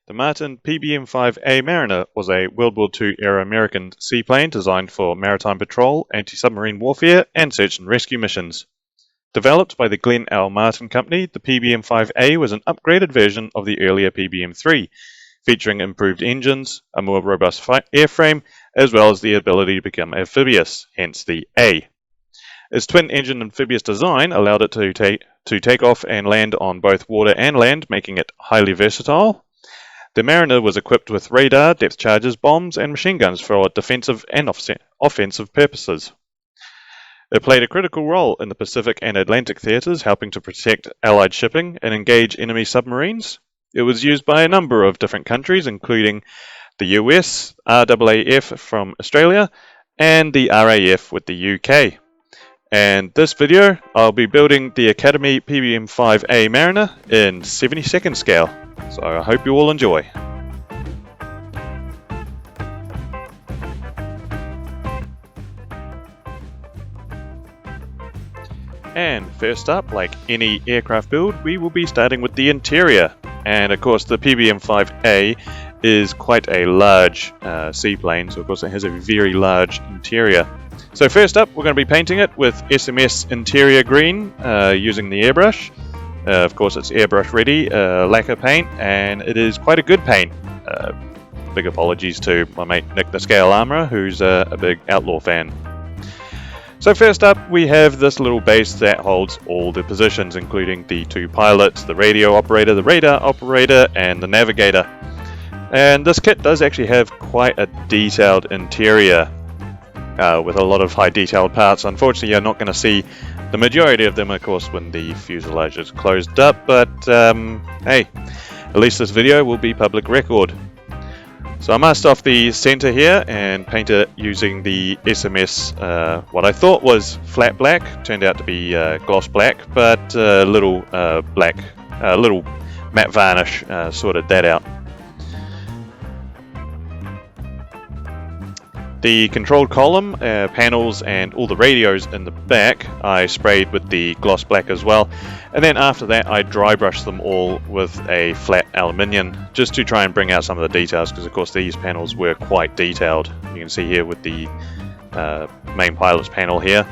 The Martin PBM-5A Mariner was a World War II era American seaplane designed for maritime patrol, anti-submarine warfare, and search and rescue missions. Developed by the Glenn L. Martin Company, the PBM-5A was an upgraded version of the earlier PBM-3, featuring improved engines, a more robust airframe, as well as the ability to become amphibious, hence the A. Its twin-engine amphibious design allowed it to take off and land on both water and land, making it highly versatile. The Mariner was equipped with radar, depth charges, bombs, and machine guns for defensive and offensive purposes. It played a critical role in the Pacific and Atlantic theaters, helping to protect Allied shipping and engage enemy submarines. It was used by a number of different countries, including the US, RAAF from Australia, and the RAF with the UK. And this video, I'll be building the Academy PBM-5A Mariner in 70-second scale. So I hope you all enjoy. And first up, like any aircraft build, we will be starting with the interior. And of course the PBM-5A is quite a large seaplane, so of course it has a very large interior. So first up, we're going to be painting it with SMS Interior Green using the airbrush. Of course it's airbrush ready, lacquer paint, and it is quite a good paint. Big apologies to my mate Nick the Scale Armourer, who's a big Outlaw fan. So first up, we have this little base that holds all the positions, including the two pilots, the radio operator, the radar operator, and the navigator. And this kit does actually have quite a detailed interior with a lot of high detailed parts. Unfortunately, you're not going to see the majority of them, of course, when the fuselage is closed up, but hey, at least this video will be public record. So I masked off the center here and painted it using the SMS, what I thought was flat black, turned out to be gloss black, but a little little matte varnish sorted that out. The control column, panels, and all the radios in the back I sprayed with the gloss black as well, and then after that I dry brushed them all with a flat aluminium just to try and bring out some of the details, because of course these panels were quite detailed. You can see here with the main pilot's panel here.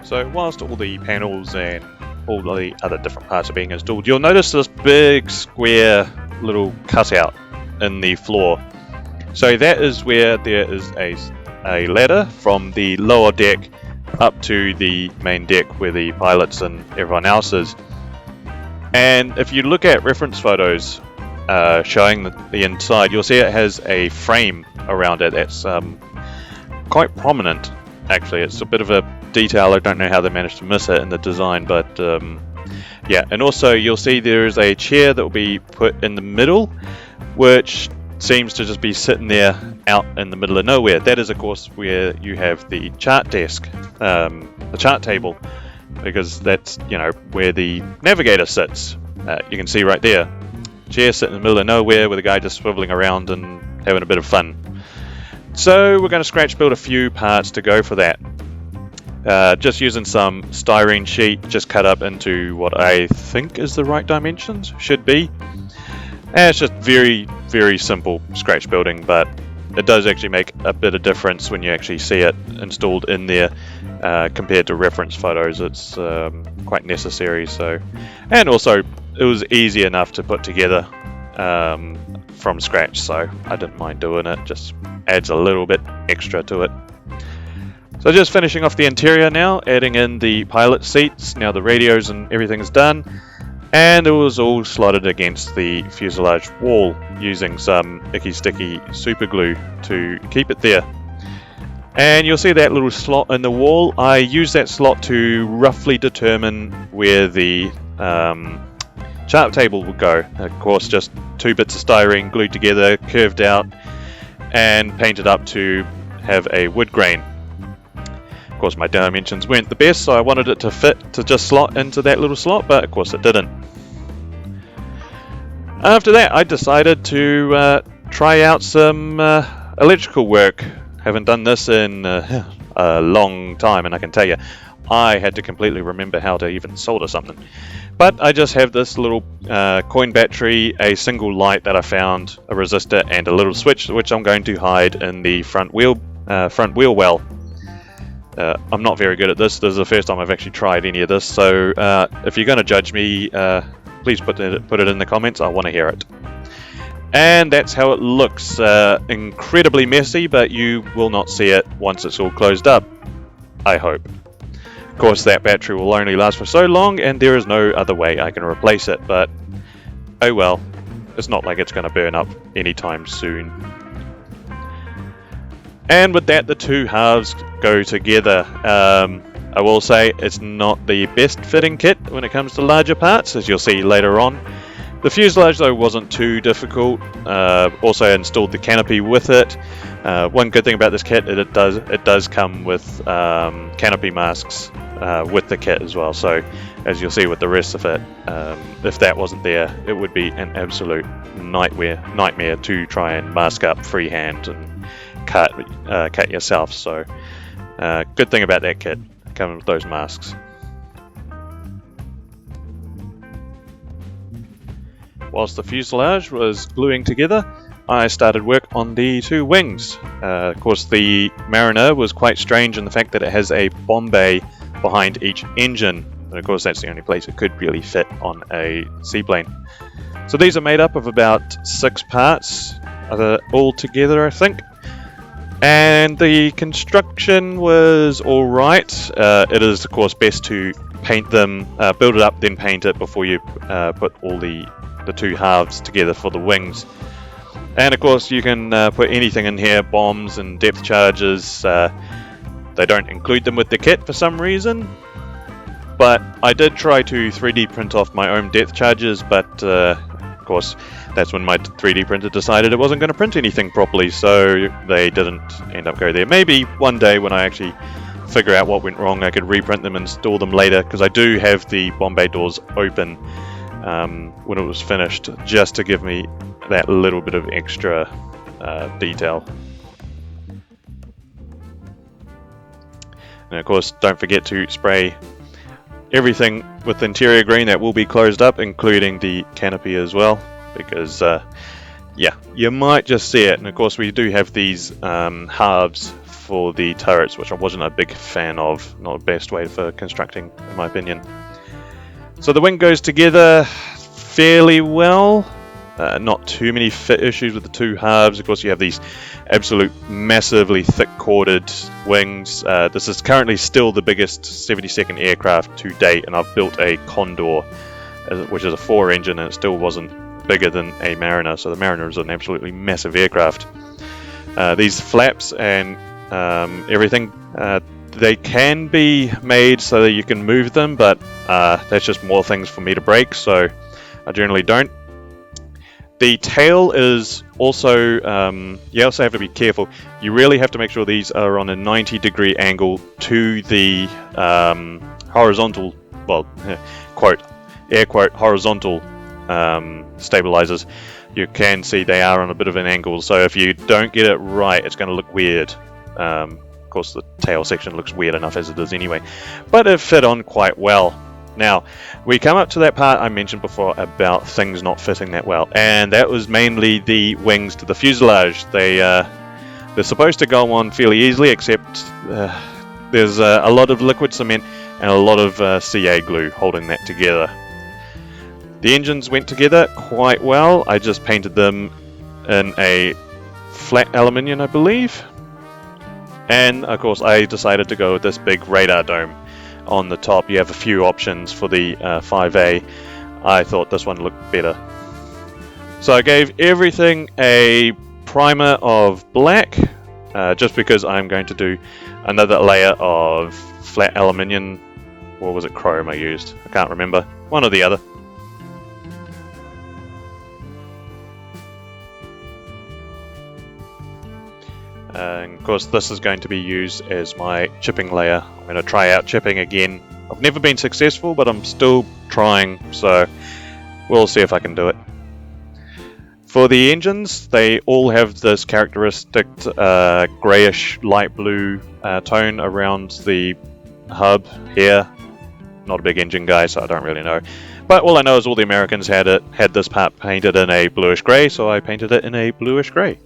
So whilst all the panels and all the other different parts are being installed, you'll notice this big square little cutout in the floor. So that is where there is a ladder from the lower deck up to the main deck where the pilots and everyone else is. And if you look at reference photos showing the inside, you'll see it has a frame around it that's quite prominent. Actually, it's a bit of a detail. I don't know how they managed to miss it in the design, but yeah. And also you'll see there is a chair that will be put in the middle, which seems to just be sitting there out in the middle of nowhere. That is of course where you have the chart desk, the chart table, because that's, you know, where the navigator sits. You can see right there, chair sitting in the middle of nowhere with a guy just swiveling around and having a bit of fun. So we're going to scratch build a few parts to go for that. Just using some styrene sheet, just cut up into what I think is the right dimensions, should be. And it's just very, very simple scratch building, but it does actually make a bit of difference when you actually see it installed in there compared to reference photos. It's quite necessary. So, and also it was easy enough to put together from scratch, so I didn't mind doing it. Just adds a little bit extra to it. So just finishing off the interior now, adding in the pilot seats. Now the radios and everything's done, and it was all slotted against the fuselage wall using some icky sticky super glue to keep it there. And you'll see that little slot in the wall. I use that slot to roughly determine where the chart table will go. Of course, just 2 bits of styrene glued together, curved out, and painted up to have a wood grain. Of course, my dimensions weren't the best, so I wanted it to fit to just slot into that little slot, but of course it didn't. After that, I decided to try out some electrical work. Haven't done this in a long time, and I can tell you, I had to completely remember how to even solder something. But I just have this little coin battery, a single light that I found, a resistor, and a little switch, which I'm going to hide in the front wheel well. I'm not very good at this. This is the first time I've actually tried any of this, so if you're going to judge me, please put it in the comments. I want to hear it. And that's how it looks. Incredibly messy, but you will not see it once it's all closed up, I hope. Of course, that battery will only last for so long, and there is no other way I can replace it, but oh well, it's not like it's going to burn up anytime soon. And with that, the 2 halves go together. I will say it's not the best fitting kit when it comes to larger parts, as you'll see later on. The fuselage though wasn't too difficult. Also installed the canopy with it. One good thing about this kit is it does come with canopy masks with the kit as well. So as you'll see with the rest of it, if that wasn't there, it would be an absolute nightmare to try and mask up freehand and cut yourself. So good thing about that kit, coming with those masks. Whilst the fuselage was gluing together, I started work on the 2 wings. Of course, the Mariner was quite strange in the fact that it has a bomb bay behind each engine. And of course, that's the only place it could really fit on a seaplane. So these are made up of about 6 parts all together, I think. And the construction was alright. It is, of course, best to paint them, build it up, then paint it before you put all the 2 halves together for the wings. And of course you can put anything in here, bombs and depth charges. They don't include them with the kit for some reason, but I did try to 3D print off my own depth charges, but of course that's when my 3D printer decided it wasn't going to print anything properly, so they didn't end up going there. Maybe one day when I actually figure out what went wrong, I could reprint them and install them later, because I do have the bomb bay doors open when it was finished, just to give me that little bit of extra detail. And of course, don't forget to spray everything with interior green that will be closed up, including the canopy as well, because yeah, you might just see it. And of course we do have these halves for the turrets, which I wasn't a big fan of. Not the best way for constructing, in my opinion. So the wing goes together fairly well. Not too many fit issues with the 2 halves. Of course, you have these absolute massively thick corded wings. This is currently still the biggest 72nd aircraft to date, and I've built a Condor, which is a 4 engine, and it still wasn't bigger than a Mariner. So the Mariner is an absolutely massive aircraft. These flaps and everything, they can be made so that you can move them, but that's just more things for me to break, so I generally don't. The tail is also, you also have to be careful. You really have to make sure these are on a 90-degree angle to the horizontal, well, quote, air quote, horizontal stabilizers. You can see they are on a bit of an angle, so if you don't get it right, it's going to look weird. Of course, the tail section looks weird enough as it is anyway, but it fit on quite well. Now, we come up to that part I mentioned before about things not fitting that well, and that was mainly the wings to the fuselage. They're supposed to go on fairly easily, except there's a lot of liquid cement and a lot of CA glue holding that together. The engines went together quite well. I just painted them in a flat aluminium, I believe. And of course I decided to go with this big radar dome on the top. You have a few options for the 5A. I thought this one looked better. So I gave everything a primer of black, just because I'm going to do another layer of flat aluminium, or was it chrome I used? I can't remember, one or the other. And of course this is going to be used as my chipping layer. I'm going to try out chipping again. I've never been successful, but I'm still trying, so we'll see if I can do it. For the engines, they all have this characteristic greyish light blue tone around the hub here. Not a big engine guy, so I don't really know. But all I know is all the Americans had this part painted in a bluish grey, so I painted it in a bluish grey.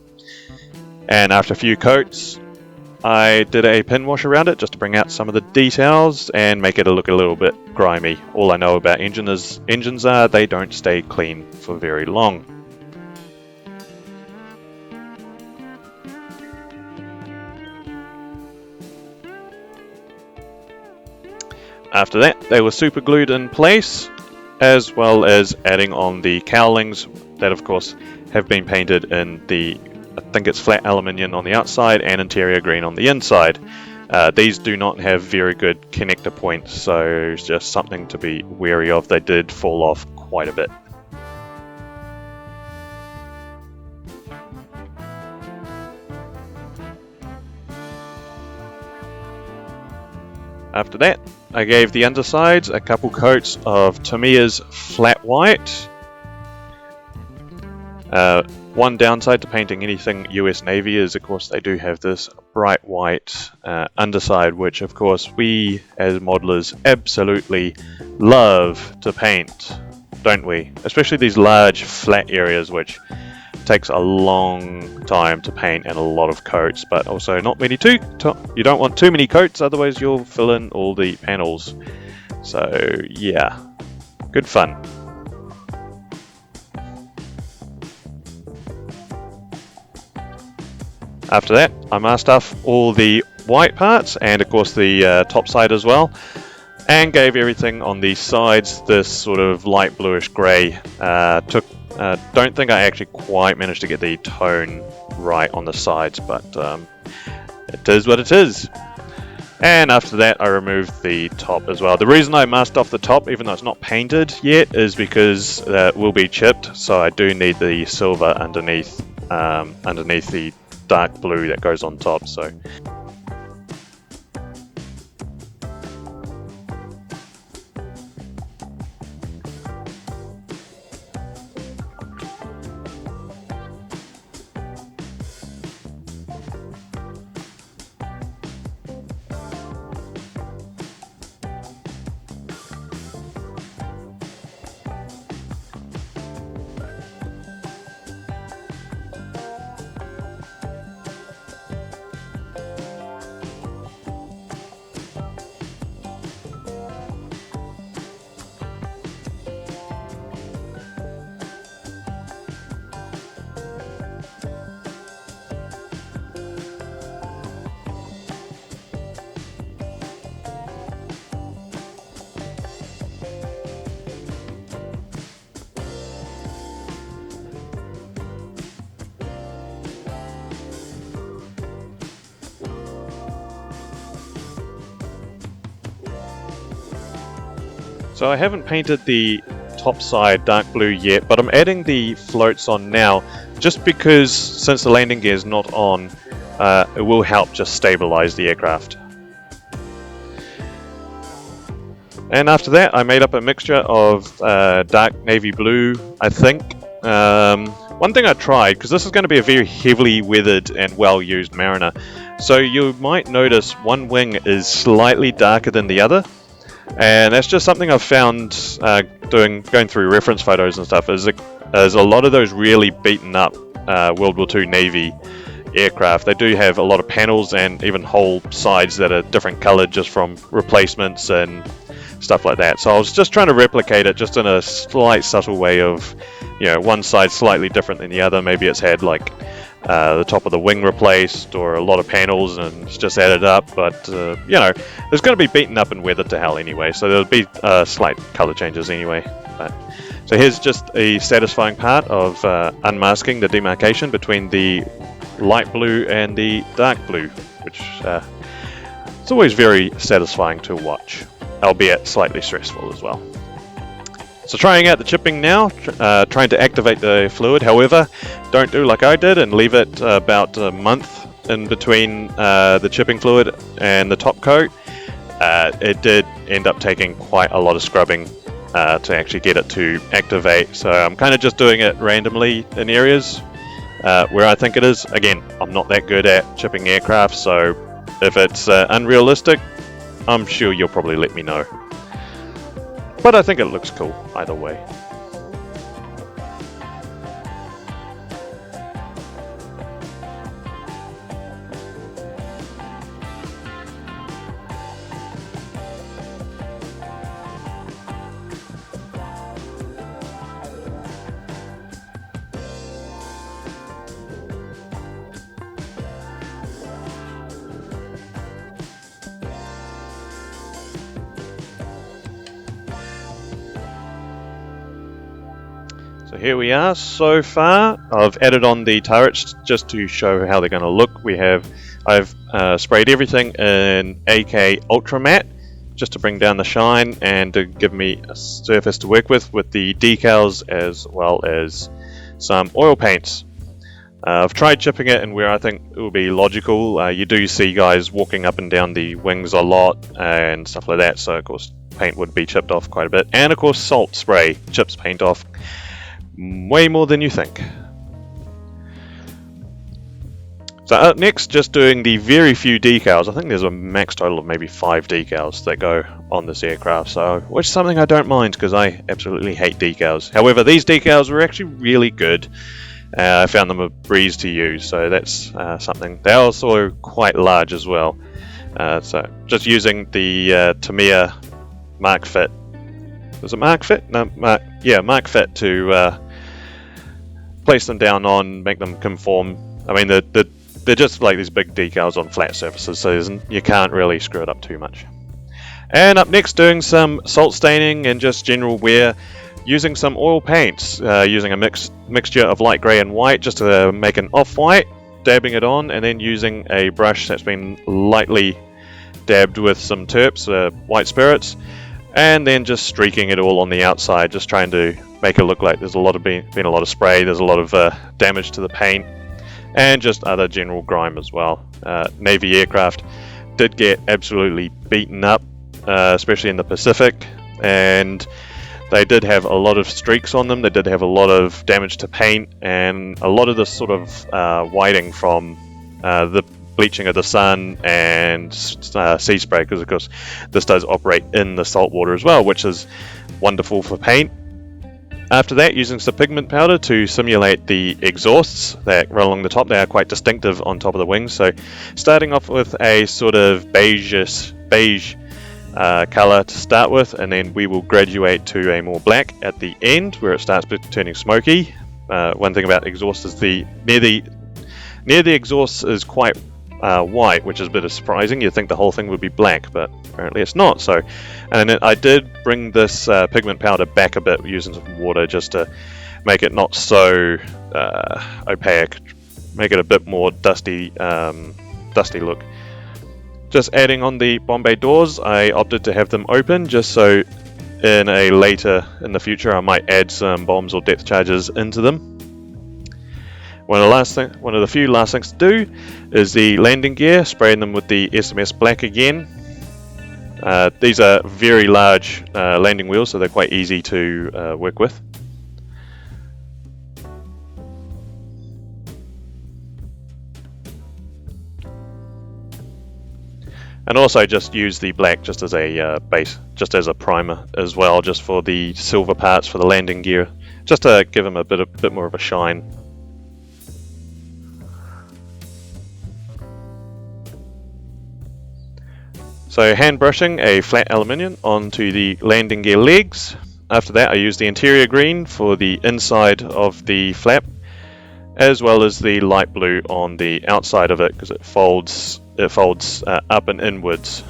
And after a few coats, I did a pin wash around it just to bring out some of the details and make it look a little bit grimy. All I know about engines are they don't stay clean for very long. After that, they were super glued in place, as well as adding on the cowlings that of course have been painted in the, I think it's flat aluminium on the outside and interior green on the inside. These do not have very good connector points, so it's just something to be wary of. They did fall off quite a bit. After that, I gave the undersides a couple coats of Tamiya's flat white. One downside to painting anything US Navy is, of course, they do have this bright white underside, which, of course, we as modelers absolutely love to paint, don't we? Especially these large flat areas, which takes a long time to paint and a lot of coats, but also not many you don't want too many coats, otherwise you'll fill in all the panels. So yeah, good fun. After that, I masked off all the white parts and of course the top side as well, and gave everything on the sides this sort of light bluish grey. Don't think I actually quite managed to get the tone right on the sides, but it is what it is. And after that I removed the top as well. The reason I masked off the top, even though it's not painted yet, is because it will be chipped, so I do need the silver underneath the dark blue that goes on top. So I haven't painted the top side dark blue yet, but I'm adding the floats on now, just because since the landing gear is not on, it will help just stabilize the aircraft. And after that, I made up a mixture of dark navy blue, I think. One thing I tried, because this is going to be a very heavily weathered and well-used Mariner, so you might notice one wing is slightly darker than the other. And that's just something I've found going through reference photos and stuff, is a lot of those really beaten up World War II Navy aircraft, they do have a lot of panels and even whole sides that are different coloured just from replacements and stuff like that. So I was just trying to replicate it just in a slight subtle way of, you know, one side slightly different than the other. Maybe it's had like the top of the wing replaced or a lot of panels and it's just added up, but you know, it's going to be beaten up and weathered to hell anyway, so there'll be slight colour changes anyway. But So here's just a satisfying part of unmasking the demarcation between the light blue and the dark blue, which it's always very satisfying to watch, albeit slightly stressful as well. So trying out the chipping now, trying to activate the fluid. However, don't do like I did and leave it about a month in between the chipping fluid and the top coat. It did end up taking quite a lot of scrubbing to actually get it to activate. So I'm kind of just doing it randomly in areas where I think it is. Again, I'm not that good at chipping aircraft, so if it's unrealistic, I'm sure you'll probably let me know. But I think it looks cool either way. So here we are so far. I've added on the turrets just to show how they're going to look. I've sprayed everything in AK Ultra Matte just to bring down the shine and to give me a surface to work with the decals as well as some oil paints. I've tried chipping it in where I think it will be logical. You do see guys walking up and down the wings a lot and stuff like that, so of course paint would be chipped off quite a bit. And of course salt spray chips paint off way more than you think. So up next, just doing the very few decals. I think there's a max total of maybe 5 decals that go on this aircraft, so which is something I don't mind because I absolutely hate decals. However, these decals were actually really good. I found them a breeze to use, so that's something. They're also quite large as well. So just using the Tamiya Mark Fit. Was it Mark Fit? No, Mark Fit to place them down on, make them conform. I mean, they're just like these big decals on flat surfaces, so you can't really screw it up too much. And up next, doing some salt staining and just general wear, using some oil paints, using a mixture of light grey and white just to make an off-white, dabbing it on, and then using a brush that's been lightly dabbed with some terps, white spirits, and then just streaking it all on the outside, just trying to make it look like there's been a lot of spray, there's a lot of damage to the paint, and just other general grime as well. Navy aircraft did get absolutely beaten up, especially in the Pacific, and they did have a lot of streaks on them. They did have a lot of damage to paint and a lot of this sort of whiting from the bleaching of the sun and sea spray, because of course this does operate in the salt water as well, which is wonderful for paint. After that, using some pigment powder to simulate the exhausts that run along the top. They are quite distinctive on top of the wings, so starting off with a sort of beige color to start with, and then we will graduate to a more black at the end where it starts turning smoky. One thing about exhaust is near the exhaust is quite white, which is a bit surprising. You'd think the whole thing would be black, but apparently it's not. So, and then I did bring this pigment powder back a bit using some water just to make it not so opaque, make it a bit more dusty look. Just adding on the Bombay doors, I opted to have them open just so in the future I might add some bombs or depth charges into them. One of the few last things to do is the landing gear, spraying them with the SMS black again. These are very large landing wheels, so they're quite easy to work with. And also just use the black just as a base, just as a primer as well, just for the silver parts for the landing gear, just to give them a bit more of a shine. So hand brushing a flat aluminium onto the landing gear legs. After that I use the interior green for the inside of the flap, as well as the light blue on the outside of it because it folds up and inwards.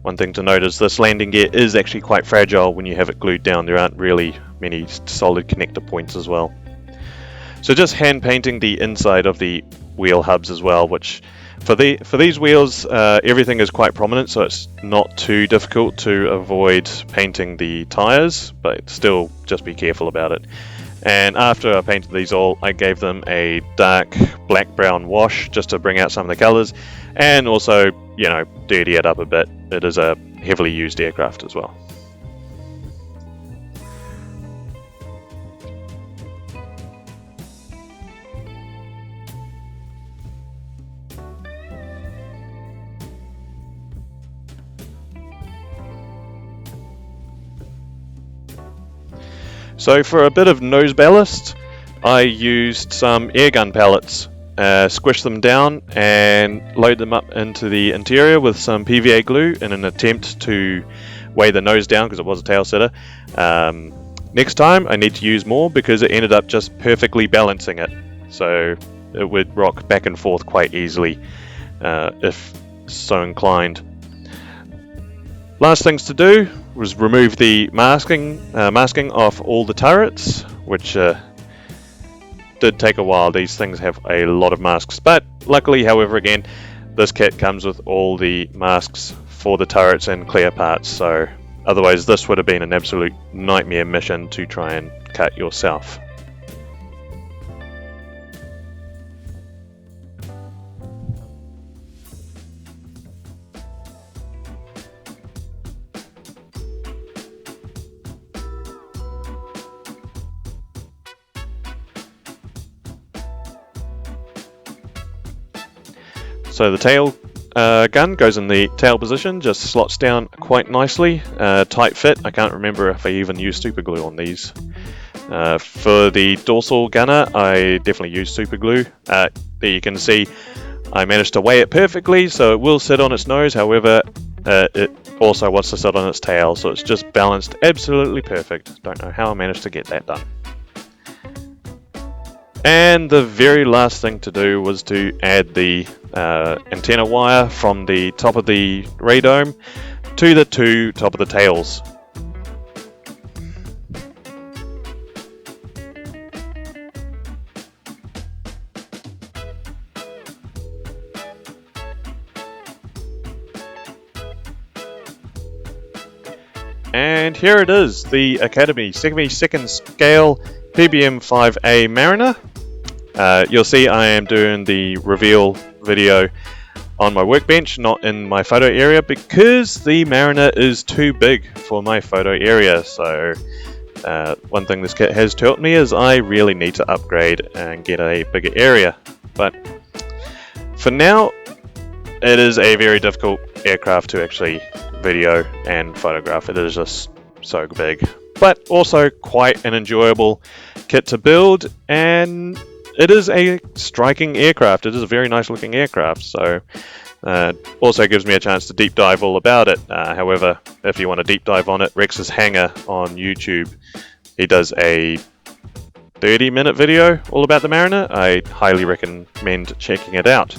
one thing to note is this landing gear is actually quite fragile when you have it glued down. There aren't really many solid connector points as well. So just hand painting the inside of the wheel hubs as well, which for these wheels everything is quite prominent, so it's not too difficult to avoid painting the tires, but still just be careful about it. And after I painted these all, I gave them a dark black-brown wash just to bring out some of the colours, and also, you know, dirty it up a bit. It is a heavily used aircraft as well. So for a bit of nose ballast, I used some airgun pellets, squished them down and load them up into the interior with some PVA glue in an attempt to weigh the nose down because it was a tail setter. Next time I need to use more because it ended up just perfectly balancing it, so it would rock back and forth quite easily if so inclined. Last things to do was remove the masking off all the turrets, which did take a while. These things have a lot of masks, but luckily, however, again, this kit comes with all the masks for the turrets and clear parts, so otherwise this would have been an absolute nightmare mission to try and cut yourself. So the tail gun goes in the tail position, just slots down quite nicely, tight fit. I can't remember if I even used super glue on these. For the dorsal gunner, I definitely used super glue. There you can see I managed to weigh it perfectly, so it will sit on its nose. However, it also wants to sit on its tail, so it's just balanced absolutely perfect. Don't know how I managed to get that done. And the very last thing to do was to add the antenna wire from the top of the radome to the two top of the tails. And here it is, the Academy 72nd scale PBM-5A Mariner. You'll see I am doing the reveal video on my workbench, not in my photo area, because the Mariner is too big for my photo area. So one thing this kit has taught me is I really need to upgrade and get a bigger area. But for now, it is a very difficult aircraft to actually video and photograph. It is just so big, but also quite an enjoyable kit to build, and it is a striking aircraft. It is a very nice looking aircraft, so also gives me a chance to deep dive all about it. However, if you want to deep dive on it, Rex's Hangar on YouTube, he does a 30-minute video all about the Mariner. I highly recommend checking it out.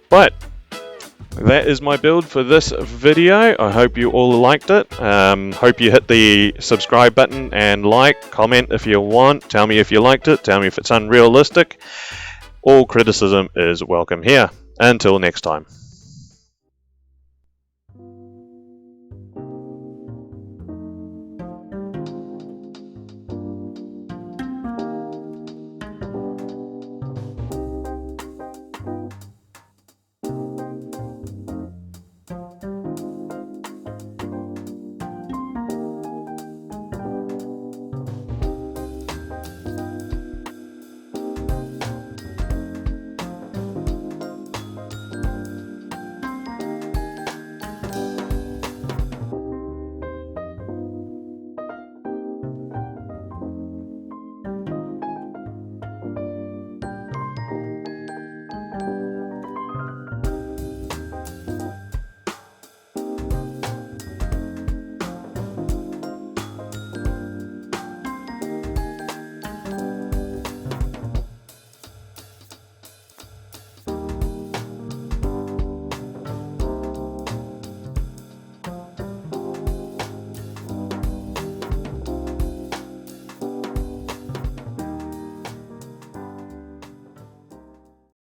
But that is my build for this video. I hope you all liked it. Hope you hit the subscribe button and like, comment if you want. Tell me if you liked it. Tell me if it's unrealistic. All criticism is welcome here. Until next time.